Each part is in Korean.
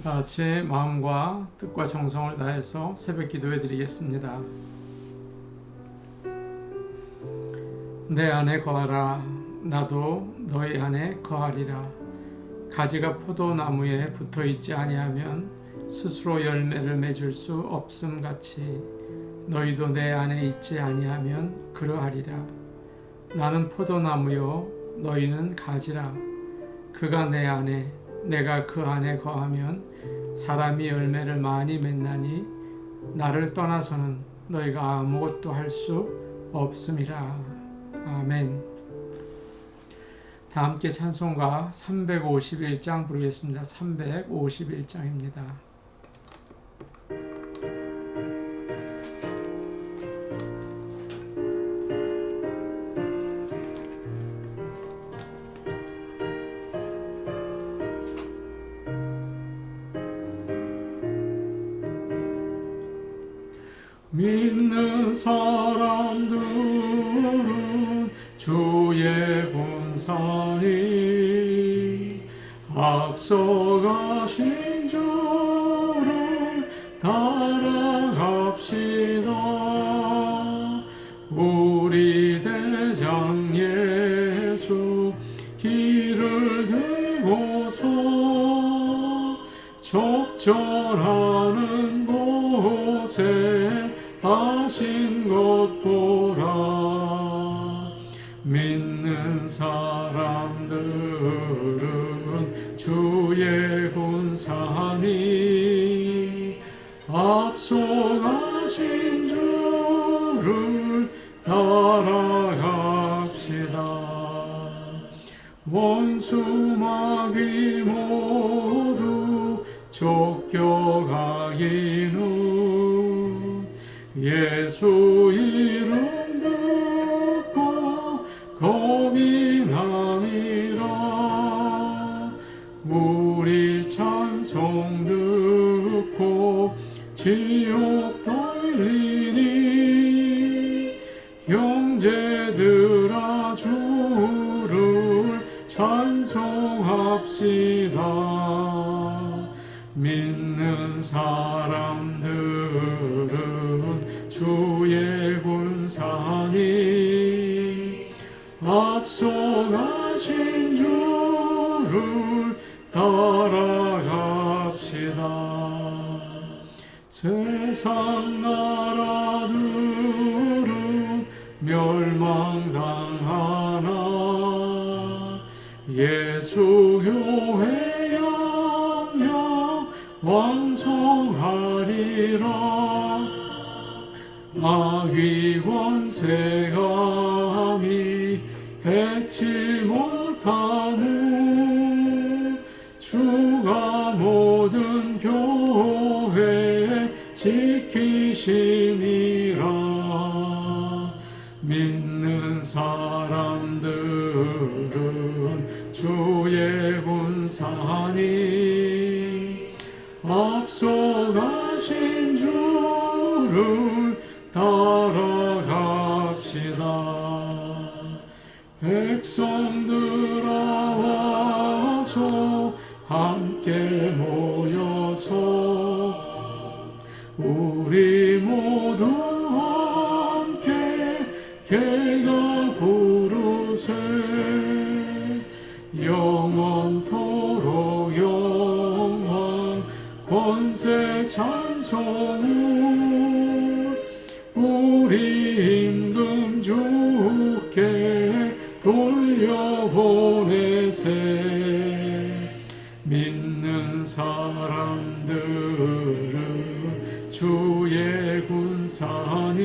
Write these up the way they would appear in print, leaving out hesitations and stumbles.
다 같이 마음과 뜻과 정성을 다해서 새벽 기도해 드리겠습니다. 내 안에 거하라. 나도 너희 안에 거하리라. 가지가 포도나무에 붙어 있지 아니하면 스스로 열매를 맺을 수 없음 같이 너희도 내 안에 있지 아니하면 그러하리라. 나는 포도나무요 너희는 가지라. 그가 내 안에 내가 그 안에 거하면 사람이 열매를 많이 맺나니 나를 떠나서는 너희가 아무것도 할 수 없음이라. 아멘. 다 함께 찬송가 351장 부르겠습니다. 351장입니다. 믿는 사람들은 주의 본산이 앞서가신 주를 따라갑시다. 우리 대장 예수 길을 들고서 적절하는 곳에 하신 것 보라. 믿는 사람들은 주의 군산이 앞서가신 주를 따라갑시다. 원수 마귀 모두 쫓겨가기는 예수 이름 듣고 겁이 남이라. 우리 찬송 듣고 지옥 떨리니 형제들아 주를 찬송합시다. 믿는 사람들은 주의 군산이 앞서가신 주를 따라갑시다. 세상 나라들은 멸망당하나 예수 교회 영영 왕성하리라. 마귀 권세감이 해치 못하는 주가 모든 교회 지키시니라. 믿는 사람들은 주의 군산이 앞서가신 주를 따라갑시다. 백성들아 와서 함께 모여서 우리 모두 함께 개가 부르세. 영원토록 영광 권세 찬송을 우리 임금 주께 돌려보내세. 믿는 사람들은 주의 군산이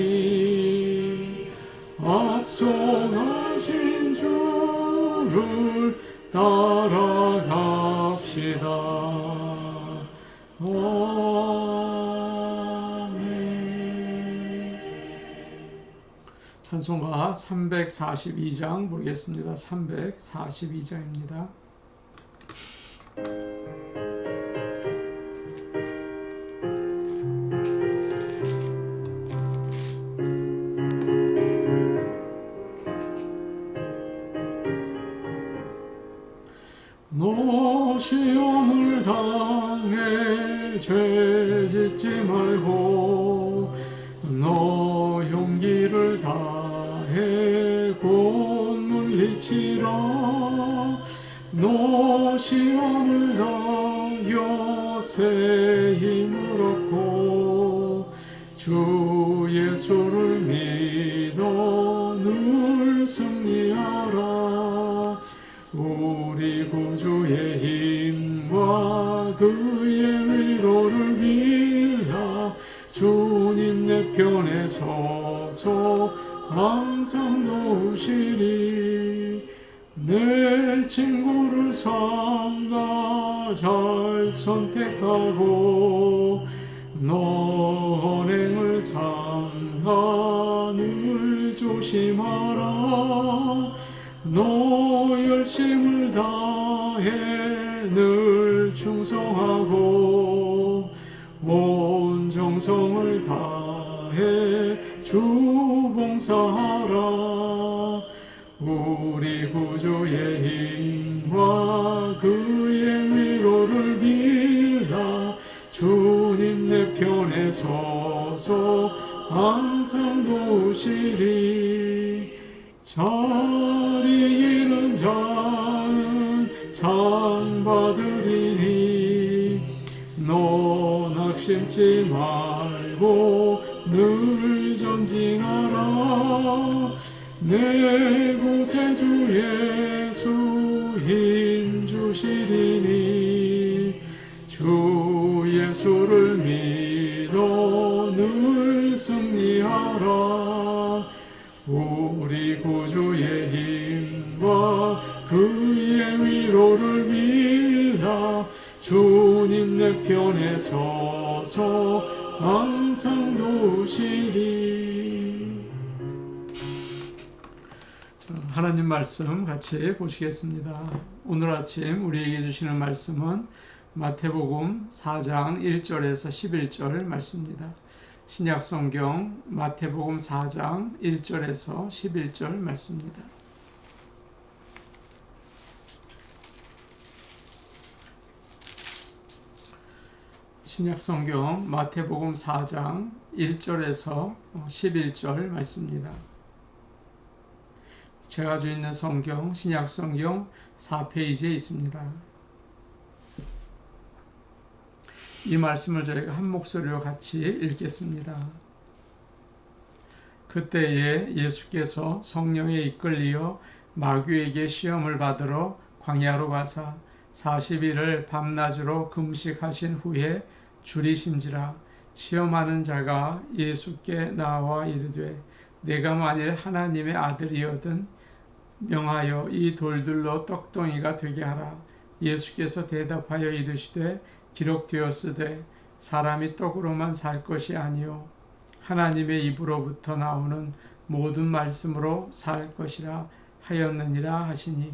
앞서가신 주를 따라갑시다. 아멘. 찬송가 342장 부르겠습니다. 342장입니다. 너 시험을 당해 죄 짓지 말고 너 용기를 다해 곧 물리치라. 너 시험을 당하여 새 힘을 얻고 주 예수를 믿어 늘 승리하라. 우리 구주의 힘과 그의 위로를 빌라. 주님 내 편에 서서 항상 도우시리. 내 친구를 삼가 잘 선택하고 너 언행을 삼가 늘 조심하라. 너 열심을 다해 늘 충성하고 온 정성을 다해 주 봉사하라. 우리 구주의 힘과 그의 위로를 빌라. 주님 내 편에 서서 항상 도우시리. 잘 이기는 자는 상 받으리니 너 낙심치 말고 늘 전진하라. 내 구세주 예수 힘 주시리니 주 예수를 믿어 늘 승리하라. 우리 구주의 힘과 그의 위로를 빌라. 주님 내 편에 서서 항상 도우시리. 하나님 말씀 같이 보시겠습니다. 오늘 아침 우리에게 주시는 말씀은 마태복음 4장 1절에서 11절 말씀입니다. 신약성경 마태복음 4장 1절에서 11절 말씀입니다. 신약성경 마태복음 4장 1절에서 11절 말씀입니다. 제가 가지고 있는 성경 신약성경 4페이지에 있습니다. 이 말씀을 저희가 한 목소리로 같이 읽겠습니다. 그때에 예수께서 성령에 이끌리어 마귀에게 시험을 받으러 광야로 가사 40일을 밤낮으로 금식하신 후에 줄이신지라. 시험하는 자가 예수께 나와 이르되 내가 만일 하나님의 아들이거든 명하여 이 돌들로 떡덩이가 되게 하라. 예수께서 대답하여 이르시되 기록되었으되 사람이 떡으로만 살 것이 아니요 하나님의 입으로부터 나오는 모든 말씀으로 살 것이라 하였느니라 하시니,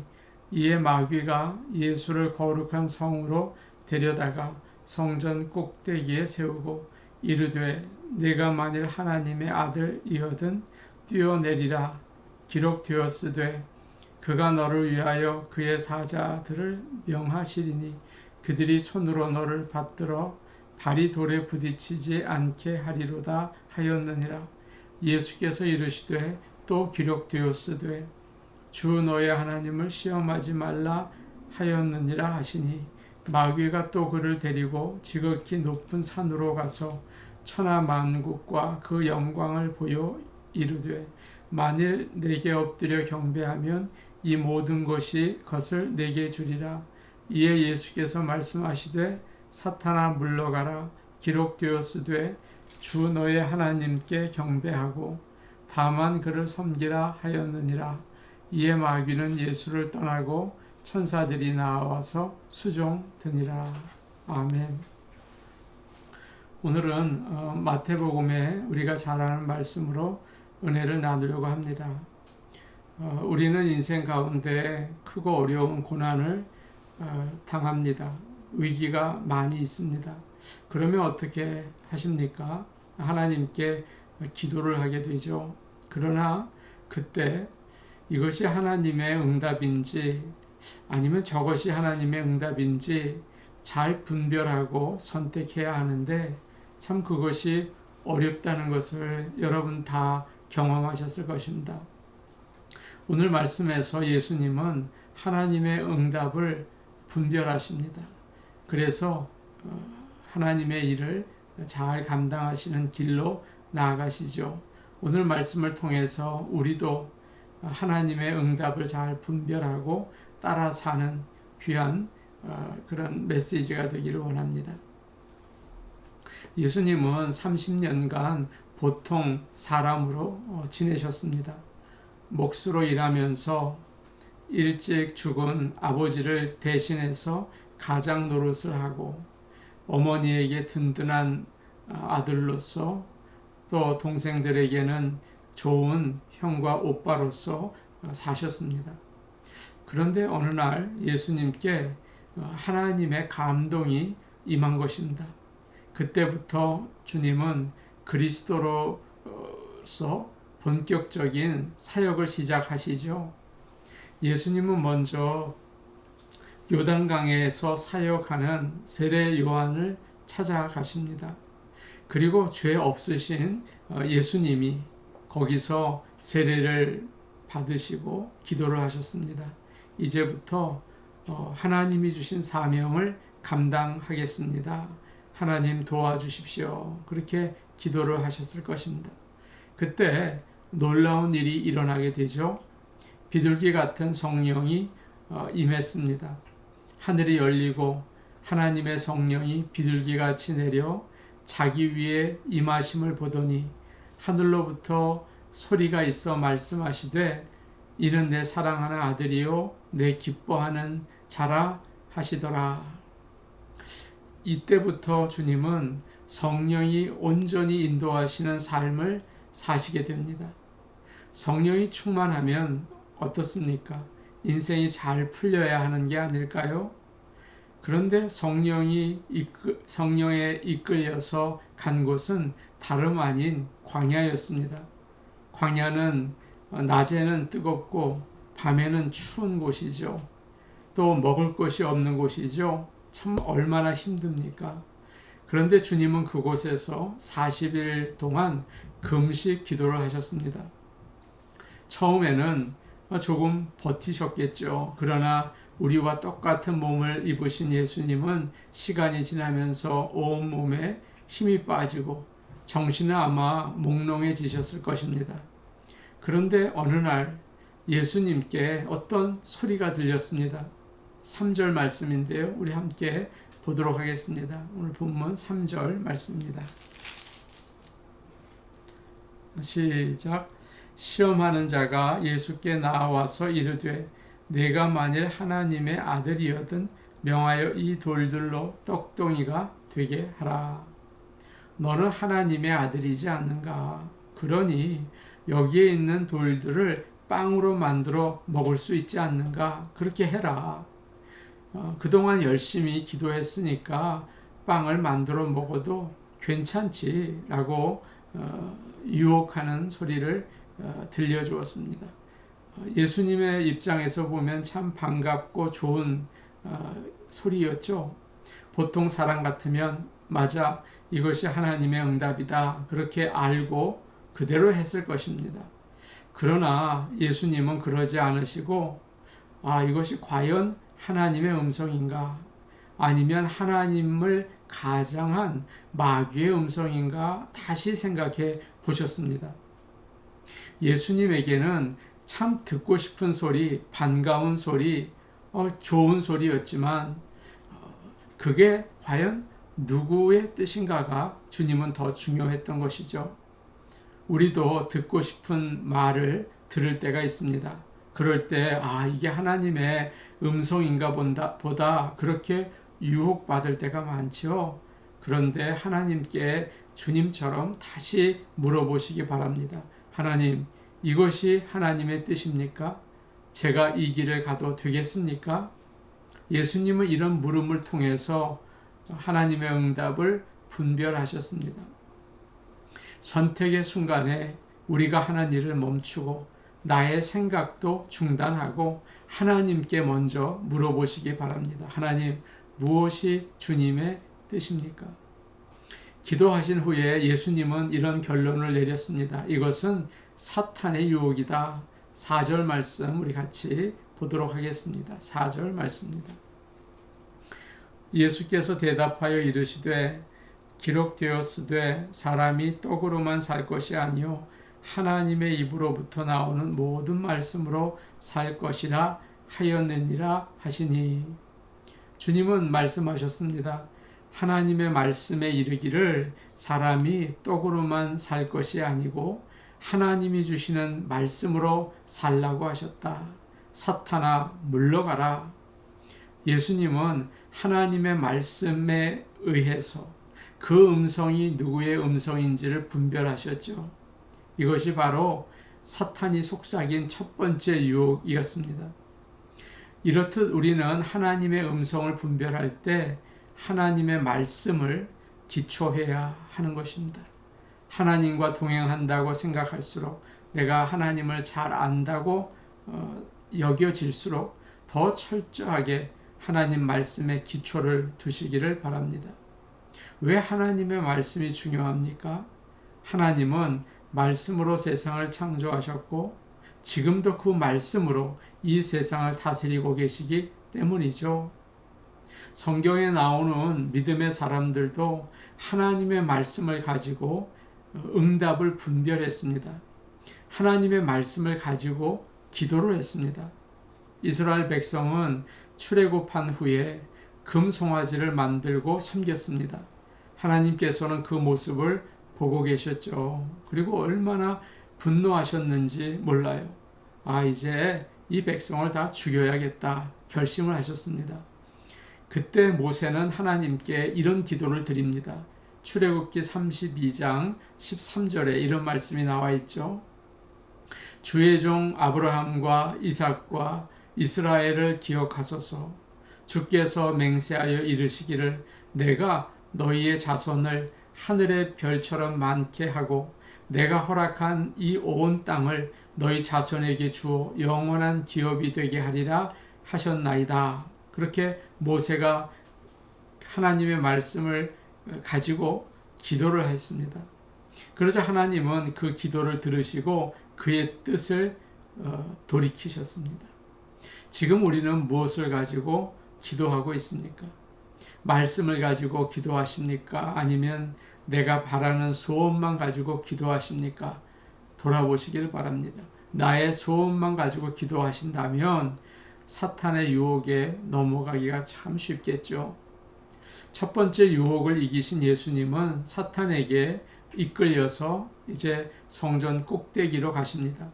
이에 마귀가 예수를 거룩한 성으로 데려다가 성전 꼭대기에 세우고 이르되 내가 만일 하나님의 아들이거든 뛰어내리라. 기록되었으되 그가 너를 위하여 그의 사자들을 명하시리니 그들이 손으로 너를 받들어 발이 돌에 부딪히지 않게 하리로다 하였느니라. 예수께서 이르시되 또 기록되었으되 주 너의 하나님을 시험하지 말라 하였느니라 하시니, 마귀가 또 그를 데리고 지극히 높은 산으로 가서 천하 만국과 그 영광을 보여 이르되 만일 내게 엎드려 경배하면 이 모든 것이 것을 내게 주리라. 이에 예수께서 말씀하시되 사탄아 물러가라. 기록되었으되 주 너의 하나님께 경배하고 다만 그를 섬기라 하였느니라. 이에 마귀는 예수를 떠나고 천사들이 나와서 수종드니라. 아멘. 오늘은 마태복음에 우리가 잘 아는 말씀으로 은혜를 나누려고 합니다. 우리는 인생 가운데 크고 어려운 고난을 당합니다. 위기가 많이 있습니다. 그러면 어떻게 하십니까? 하나님께 기도를 하게 되죠. 그러나 그때 이것이 하나님의 응답인지 아니면 저것이 하나님의 응답인지 잘 분별하고 선택해야 하는데 참 그것이 어렵다는 것을 여러분 다 경험하셨을 것입니다. 오늘 말씀에서 예수님은 하나님의 응답을 분별하십니다. 그래서 하나님의 일을 잘 감당하시는 길로 나아가시죠. 오늘 말씀을 통해서 우리도 하나님의 응답을 잘 분별하고 따라 사는 귀한 그런 메시지가 되기를 원합니다. 예수님은 30년간 보통 사람으로 지내셨습니다. 목수로 일하면서 일찍 죽은 아버지를 대신해서 가장 노릇을 하고 어머니에게 든든한 아들로서 또 동생들에게는 좋은 형과 오빠로서 사셨습니다. 그런데 어느 날 예수님께 하나님의 감동이 임한 것입니다. 그때부터 주님은 그리스도로서 본격적인 사역을 시작하시죠. 예수님은 먼저 요단강에서 사역하는 세례 요한을 찾아가십니다. 그리고 죄 없으신 예수님이 거기서 세례를 받으시고 기도를 하셨습니다. 이제부터 하나님이 주신 사명을 감당하겠습니다. 하나님 도와주십시오. 그렇게 기도를 하셨을 것입니다. 그때 놀라운 일이 일어나게 되죠. 비둘기 같은 성령이 임했습니다. 하늘이 열리고 하나님의 성령이 비둘기같이 내려 자기 위에 임하심을 보더니 하늘로부터 소리가 있어 말씀하시되 이는 내 사랑하는 아들이요 내 기뻐하는 자라 하시더라. 이때부터 주님은 성령이 온전히 인도하시는 삶을 사시게 됩니다. 성령이 충만하면 어떻습니까? 인생이 잘 풀려야 하는 게 아닐까요? 그런데 성령에 이끌려서 간 곳은 다름 아닌 광야였습니다. 광야는 낮에는 뜨겁고 밤에는 추운 곳이죠. 또 먹을 것이 없는 곳이죠. 참 얼마나 힘듭니까? 그런데 주님은 그곳에서 40일 동안 금식 기도를 하셨습니다. 처음에는 조금 버티셨겠죠. 그러나 우리와 똑같은 몸을 입으신 예수님은 시간이 지나면서 온 몸에 힘이 빠지고 정신은 아마 몽롱해지셨을 것입니다. 그런데 어느 날 예수님께 어떤 소리가 들렸습니다. 3절 말씀인데요. 우리 함께 보도록 하겠습니다. 오늘 본문 3절 말씀입니다. 시작. 시험하는 자가 예수께 나와서 이르되 내가 만일 하나님의 아들이거든 명하여 이 돌들로 떡덩이가 되게 하라. 너는 하나님의 아들이지 않는가? 그러니 여기에 있는 돌들을 빵으로 만들어 먹을 수 있지 않는가? 그렇게 해라. 그동안 열심히 기도했으니까 빵을 만들어 먹어도 괜찮지라고 유혹하는 소리를 들려주었습니다. 예수님의 입장에서 보면 참 반갑고 좋은 소리였죠. 보통 사람 같으면 맞아, 이것이 하나님의 응답이다, 그렇게 알고 그대로 했을 것입니다. 그러나 예수님은 그러지 않으시고 이것이 과연 하나님의 음성인가 아니면 하나님을 가장한 마귀의 음성인가 다시 생각해 보셨습니다. 예수님에게는 참 듣고 싶은 소리, 반가운 소리, 좋은 소리였지만 그게 과연 누구의 뜻인가가 주님은 더 중요했던 것이죠. 우리도 듣고 싶은 말을 들을 때가 있습니다. 그럴 때 이게 하나님의 음성인가 보다 그렇게 유혹받을 때가 많지요. 그런데 하나님께 주님처럼 다시 물어보시기 바랍니다. 하나님, 이것이 하나님의 뜻입니까? 제가 이 길을 가도 되겠습니까? 예수님은 이런 물음을 통해서 하나님의 응답을 분별하셨습니다. 선택의 순간에 우리가 하는 일을 멈추고 나의 생각도 중단하고 하나님께 먼저 물어보시기 바랍니다. 하나님, 무엇이 주님의 뜻입니까? 기도하신 후에 예수님은 이런 결론을 내렸습니다. 이것은 사탄의 유혹이다. 4절 말씀 우리 같이 보도록 하겠습니다. 4절 말씀입니다. 예수께서 대답하여 이르시되 기록되었으되 사람이 떡으로만 살 것이 아니요 하나님의 입으로부터 나오는 모든 말씀으로 살 것이라 하였느니라 하시니. 주님은 말씀하셨습니다. 하나님의 말씀에 이르기를 사람이 떡으로만 살 것이 아니고 하나님이 주시는 말씀으로 살라고 하셨다. 사탄아 물러가라. 예수님은 하나님의 말씀에 의해서 그 음성이 누구의 음성인지를 분별하셨죠. 이것이 바로 사탄이 속삭인 첫 번째 유혹이었습니다. 이렇듯 우리는 하나님의 음성을 분별할 때 하나님의 말씀을 기초해야 하는 것입니다. 하나님과 동행한다고 생각할수록 내가 하나님을 잘 안다고 여겨질수록 더 철저하게 하나님 말씀에 기초를 두시기를 바랍니다. 왜 하나님의 말씀이 중요합니까? 하나님은 말씀으로 세상을 창조하셨고 지금도 그 말씀으로 이 세상을 다스리고 계시기 때문이죠. 성경에 나오는 믿음의 사람들도 하나님의 말씀을 가지고 응답을 분별했습니다. 하나님의 말씀을 가지고 기도를 했습니다. 이스라엘 백성은 출애굽한 후에 금송아지를 만들고 섬겼습니다. 하나님께서는 그 모습을 보고 계셨죠. 그리고 얼마나 분노하셨는지 몰라요. 이제 이 백성을 다 죽여야겠다 결심을 하셨습니다. 그때 모세는 하나님께 이런 기도를 드립니다. 출애굽기 32장 13절에 이런 말씀이 나와 있죠. 주의 종 아브라함과 이삭과 이스라엘을 기억하소서. 주께서 맹세하여 이르시기를 내가 너희의 자손을 하늘의 별처럼 많게 하고 내가 허락한 이 온 땅을 너희 자손에게 주어 영원한 기업이 되게 하리라 하셨나이다. 그렇게 모세가 하나님의 말씀을 가지고 기도를 했습니다. 그러자 하나님은 그 기도를 들으시고 그의 뜻을 돌이키셨습니다. 지금 우리는 무엇을 가지고 기도하고 있습니까? 말씀을 가지고 기도하십니까? 아니면 내가 바라는 소원만 가지고 기도하십니까? 돌아보시길 바랍니다. 나의 소원만 가지고 기도하신다면 사탄의 유혹에 넘어가기가 참 쉽겠죠. 첫 번째 유혹을 이기신 예수님은 사탄에게 이끌려서 이제 성전 꼭대기로 가십니다.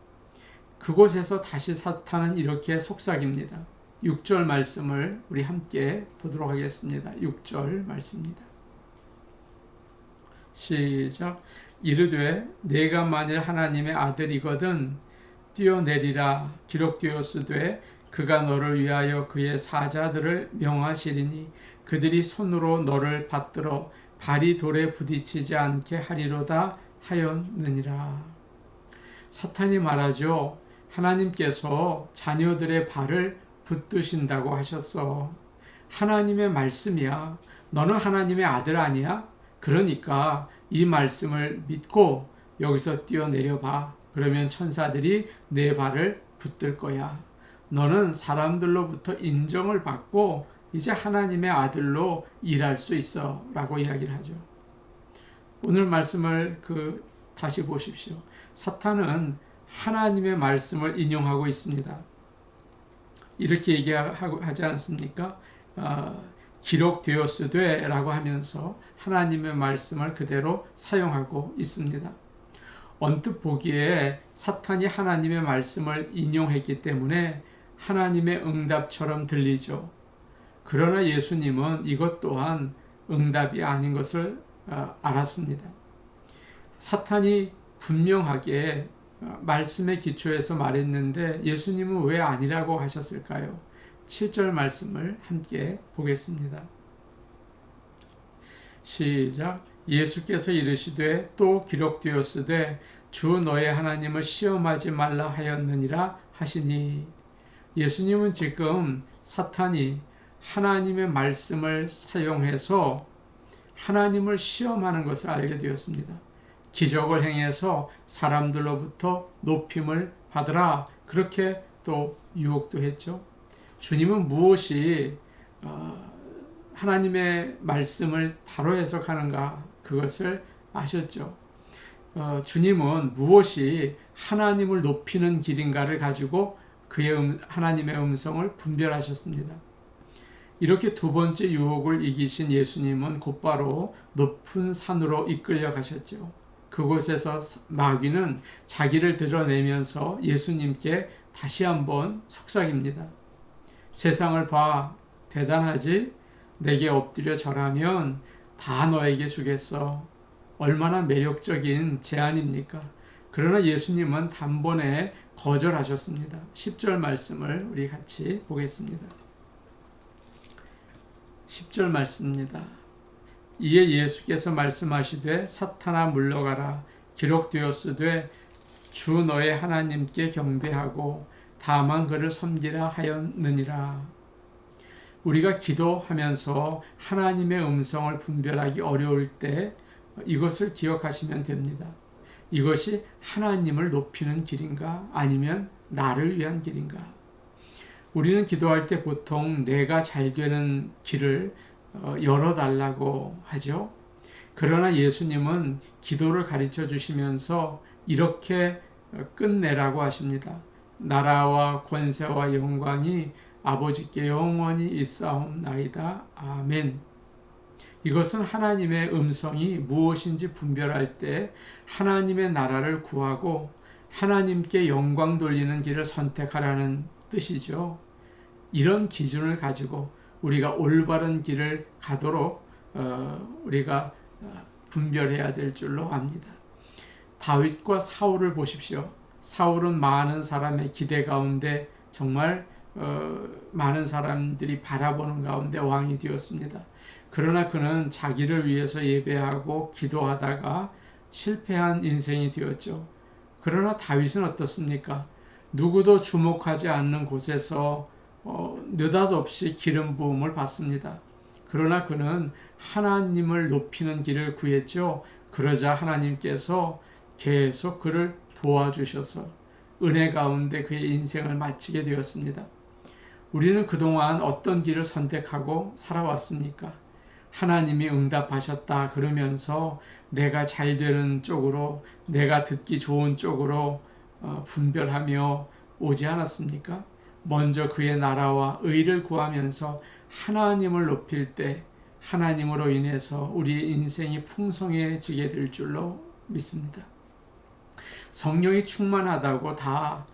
그곳에서 다시 사탄은 이렇게 속삭입니다. 6절 말씀을 우리 함께 보도록 하겠습니다. 6절 말씀입니다. 시작. 이르되 내가 만일 하나님의 아들이거든 뛰어내리라. 기록되었으되 그가 너를 위하여 그의 사자들을 명하시리니 그들이 손으로 너를 받들어 발이 돌에 부딪히지 않게 하리로다 하였느니라. 사탄이 말하죠. 하나님께서 자녀들의 발을 붙드신다고 하셨어. 하나님의 말씀이야. 너는 하나님의 아들 아니야? 그러니까 이 말씀을 믿고 여기서 뛰어내려 봐. 그러면 천사들이 내 발을 붙들 거야. 너는 사람들로부터 인정을 받고 이제 하나님의 아들로 일할 수 있어 라고 이야기를 하죠. 오늘 말씀을 다시 보십시오. 사탄은 하나님의 말씀을 인용하고 있습니다. 이렇게 얘기하지 않습니까? 기록되었으되 라고 하면서 하나님의 말씀을 그대로 사용하고 있습니다. 언뜻 보기에 사탄이 하나님의 말씀을 인용했기 때문에 하나님의 응답처럼 들리죠. 그러나 예수님은 이것 또한 응답이 아닌 것을 알았습니다. 사탄이 분명하게 말씀의 기초에서 말했는데 예수님은 왜 아니라고 하셨을까요? 7절 말씀을 함께 보겠습니다. 시작. 예수께서 이르시되 또 기록되었으되 주 너의 하나님을 시험하지 말라 하였느니라 하시니. 예수님은 지금 사탄이 하나님의 말씀을 사용해서 하나님을 시험하는 것을 알게 되었습니다. 기적을 행해서 사람들로부터 높임을 받으라, 그렇게 또 유혹도 했죠. 주님은 무엇이 하나님의 말씀을 바로 해석하는가, 그것을 아셨죠. 주님은 무엇이 하나님을 높이는 길인가를 가지고 그의 하나님의 음성을 분별하셨습니다. 이렇게 두 번째 유혹을 이기신 예수님은 곧바로 높은 산으로 이끌려 가셨죠. 그곳에서 마귀는 자기를 드러내면서 예수님께 다시 한번 속삭입니다. 세상을 봐, 대단하지? 내게 엎드려 절하면 다 너에게 주겠어. 얼마나 매력적인 제안입니까? 그러나 예수님은 단번에 거절하셨습니다. 10절 말씀을 우리 같이 보겠습니다. 10절 말씀입니다. 이에 예수께서 말씀하시되 사탄아 물러가라. 기록되었으되 주 너의 하나님께 경배하고 다만 그를 섬기라 하였느니라. 우리가 기도하면서 하나님의 음성을 분별하기 어려울 때 이것을 기억하시면 됩니다. 이것이 하나님을 높이는 길인가, 아니면 나를 위한 길인가? 우리는 기도할 때 보통 내가 잘 되는 길을 열어달라고 하죠. 그러나 예수님은 기도를 가르쳐 주시면서 이렇게 끝내라고 하십니다. 나라와 권세와 영광이 아버지께 영원히 있사옵나이다. 아멘. 이것은 하나님의 음성이 무엇인지 분별할 때 하나님의 나라를 구하고 하나님께 영광 돌리는 길을 선택하라는 뜻이죠. 이런 기준을 가지고 우리가 올바른 길을 가도록 우리가 분별해야 될 줄로 압니다. 다윗과 사울을 보십시오. 사울은 많은 사람의 기대 가운데 정말 많은 사람들이 바라보는 가운데 왕이 되었습니다. 그러나 그는 자기를 위해서 예배하고 기도하다가 실패한 인생이 되었죠. 그러나 다윗은 어떻습니까? 누구도 주목하지 않는 곳에서 느닷없이 기름 부음을 받습니다. 그러나 그는 하나님을 높이는 길을 구했죠. 그러자 하나님께서 계속 그를 도와주셔서 은혜 가운데 그의 인생을 마치게 되었습니다. 우리는 그동안 어떤 길을 선택하고 살아왔습니까? 하나님이 응답하셨다 그러면서 내가 잘 되는 쪽으로, 내가 듣기 좋은 쪽으로 분별하며 오지 않았습니까? 먼저 그의 나라와 의를 구하면서 하나님을 높일 때 하나님으로 인해서 우리의 인생이 풍성해지게 될 줄로 믿습니다. 성령이 충만하다고 다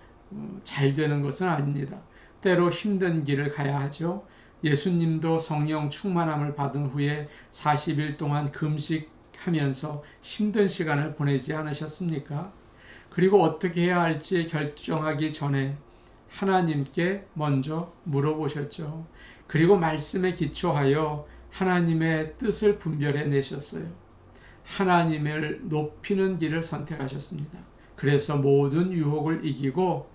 잘 되는 것은 아닙니다. 때로 힘든 길을 가야 하죠. 예수님도 성령 충만함을 받은 후에 40일 동안 금식하면서 힘든 시간을 보내지 않으셨습니까? 그리고 어떻게 해야 할지 결정하기 전에 하나님께 먼저 물어보셨죠. 그리고 말씀에 기초하여 하나님의 뜻을 분별해 내셨어요. 하나님을 높이는 길을 선택하셨습니다. 그래서 모든 유혹을 이기고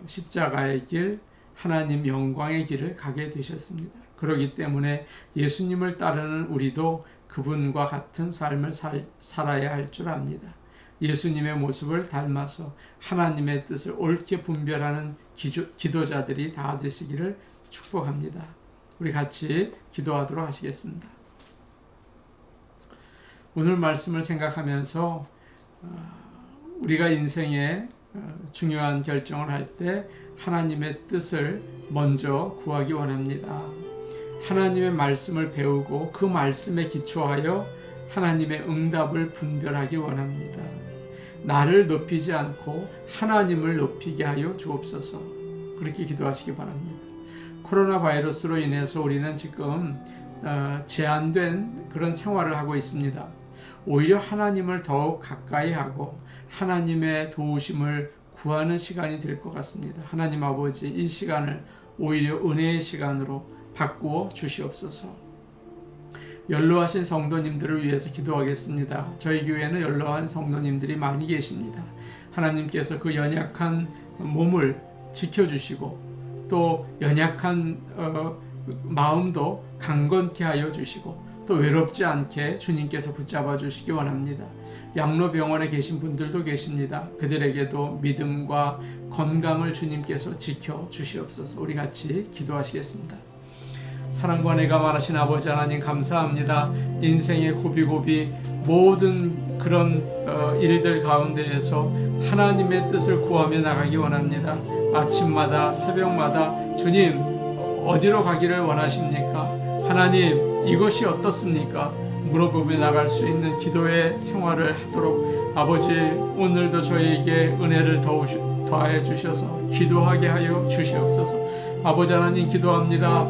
십자가의 길, 하나님 영광의 길을 가게 되셨습니다. 그렇기 때문에 예수님을 따르는 우리도 그분과 같은 삶을 살아야 할 줄 압니다. 예수님의 모습을 닮아서 하나님의 뜻을 옳게 분별하는 기도자들이 다 되시기를 축복합니다. 우리 같이 기도하도록 하시겠습니다. 오늘 말씀을 생각하면서 우리가 인생에 중요한 결정을 할 때 하나님의 뜻을 먼저 구하기 원합니다. 하나님의 말씀을 배우고 그 말씀에 기초하여 하나님의 응답을 분별하기 원합니다. 나를 높이지 않고 하나님을 높이게 하여 주옵소서. 그렇게 기도하시기 바랍니다. 코로나 바이러스로 인해서 우리는 지금 제한된 그런 생활을 하고 있습니다. 오히려 하나님을 더욱 가까이 하고 하나님의 도우심을 구하는 시간이 될 것 같습니다. 하나님 아버지, 이 시간을 오히려 은혜의 시간으로 바꾸어 주시옵소서. 연로하신 성도님들을 위해서 기도하겠습니다. 저희 교회는 연로한 성도님들이 많이 계십니다. 하나님께서 그 연약한 몸을 지켜주시고 또 연약한 마음도 강건케 하여 주시고 또 외롭지 않게 주님께서 붙잡아 주시기 원합니다. 양로병원에 계신 분들도 계십니다. 그들에게도 믿음과 건강을 주님께서 지켜 주시옵소서. 우리 같이 기도하시겠습니다. 사랑과 내가 말하신 아버지 하나님 감사합니다. 인생의 고비고비 모든 그런 일들 가운데에서 하나님의 뜻을 구하며 나가기 원합니다. 아침마다 새벽마다 주님 어디로 가기를 원하십니까? 하나님 이것이 어떻습니까? 물어보며 나갈 수 있는 기도의 생활을 하도록 아버지 오늘도 저에게 은혜를 더하여 주셔서 기도하게 하여 주시옵소서. 아버지 하나님 기도합니다.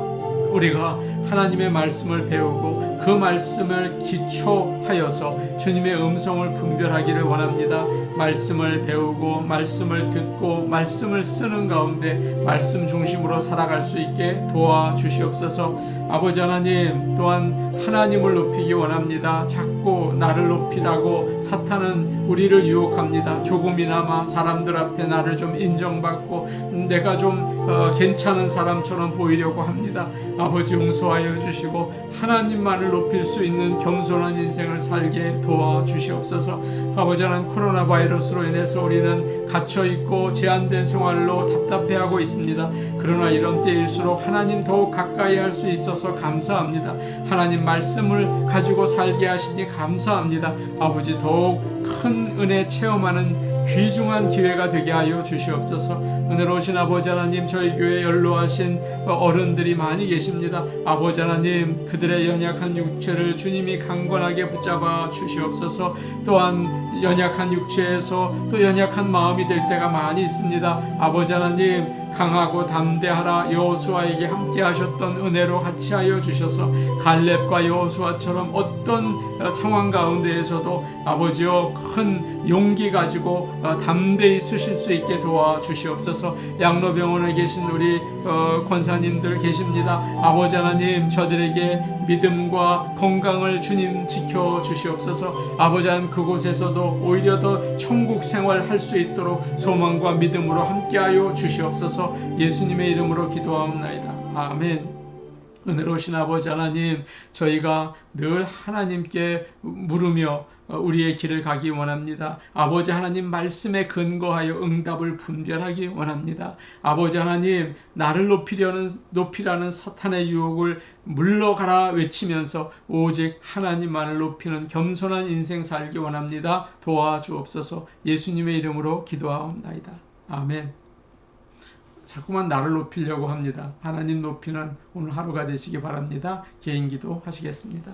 우리가 하나님의 말씀을 배우고 그 말씀을 기초하여서 주님의 음성을 분별하기를 원합니다. 말씀을 배우고 말씀을 듣고 말씀을 쓰는 가운데 말씀 중심으로 살아갈 수 있게 도와주시옵소서. 아버지 하나님 또한 하나님을 높이기 원합니다. 자꾸 나를 높이라고 사탄은 우리를 유혹합니다. 조금이나마 사람들 앞에 나를 좀 인정받고 내가 좀 괜찮은 사람처럼 보이려고 합니다. 아버지 용서하여 주시고 하나님만을 높일 수 있는 겸손한 인생을 살게 도와주시옵소서. 아버지 하나님 코로나 바이러스로 인해서 우리는 갇혀있고 제한된 생활로 답답해하고 있습니다. 그러나 이런 때일수록 하나님 더욱 가까이 할 수 있어서 감사합니다. 하나님 말씀을 가지고 살게 하시니 감사합니다. 아버지 더욱 큰 은혜 체험하는 귀중한 기회가 되게 하여 주시옵소서. 은혜로우신 아버지 하나님 저희 교회에 연로하신 어른들이 많이 계십니다. 아버지 하나님 그들의 연약한 육체를 주님이 강건하게 붙잡아 주시옵소서. 또한 연약한 육체에서 또 연약한 마음이 될 때가 많이 있습니다. 아버지 하나님 강하고 담대하라 여호수아에게 함께 하셨던 은혜로 같이 하여 주셔서 갈렙과 여호수아처럼 어떤 상황 가운데에서도 아버지여 큰 용기 가지고 담대히 쓰실 수 있게 도와주시옵소서. 양로병원에 계신 우리 권사님들 계십니다. 아버지 하나님 저들에게 믿음과 건강을 주님 지켜주시옵소서. 아버지 하나님 그곳에서도 오히려 더 천국 생활할 수 있도록 소망과 믿음으로 함께하여 주시옵소서. 예수님의 이름으로 기도하옵나이다. 아멘. 은혜로우신 아버지 하나님 저희가 늘 하나님께 물으며 우리의 길을 가기 원합니다. 아버지 하나님 말씀에 근거하여 응답을 분별하기 원합니다. 아버지 하나님 나를 높이라는 사탄의 유혹을 물러가라 외치면서 오직 하나님만을 높이는 겸손한 인생 살기 원합니다. 도와주옵소서. 예수님의 이름으로 기도하옵나이다. 아멘. 자꾸만 나를 높이려고 합니다. 하나님 높이는 오늘 하루가 되시기 바랍니다. 개인기도 하시겠습니다.